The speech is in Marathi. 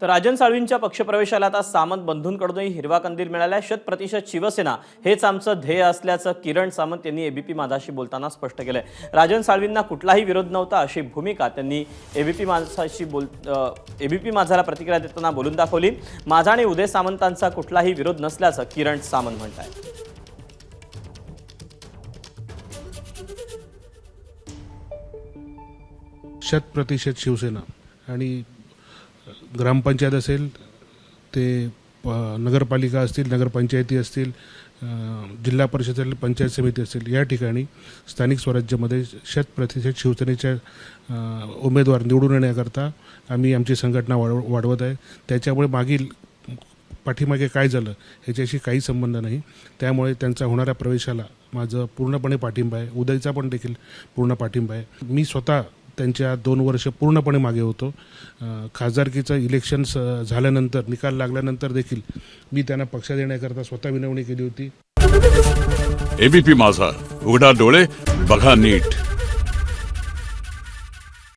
तर राजन साळवींच्या पक्षप्रवेशाला आता सामंत बंधूंकडूनही हिरवा कंदील मिळाला. 100% शिवसेना हेच आमचं ध्येय असल्याचं किरण सामंत यांनी एबीपी माझाशी बोलताना स्पष्ट केलंय. राजन साळवींना कुठलाही विरोध नव्हता अशी भूमिका त्यांनी एबीपी माझाला प्रतिक्रिया देताना बोलून दाखवली. माझा आणि उदय सामंतांचा कुठलाही विरोध नसल्याचं किरण सामंत म्हणतात. 100% शिवसेना आणि ग्रामपंचायत असेल ते नगरपालिका असतील, नगरपंचायती असतील, जिल्हा परिषद असेल, पंचायत समिती असेल, या ठिकाणी स्थानिक स्वराज्यामध्ये 100% शिवसेनेच्या उमेदवार निवडून येण्याकरता आम्ही आमची संघटना वाढवत आहे. त्याच्यामुळे पाठीमागे काय झालं ह्याच्याशी काही संबंध नाही. त्यामुळे त्यांचा होणाऱ्या प्रवेशाला माझं पूर्णपणे पाठिंबा आहे. उदयचा पण देखील पूर्ण पाठिंबा आहे. मी स्वतः त्यांच्या 2 वर्ष पूर्णपणे मागे होतो. खासदारकीचं इलेक्शन झाल्यानंतर, निकाल लागल्यानंतर देखील मी त्यांना पक्षात येण्याकरता स्वतः विनवणी केली होती. एबीपी माझा, उघडा डोळे बघा नीट.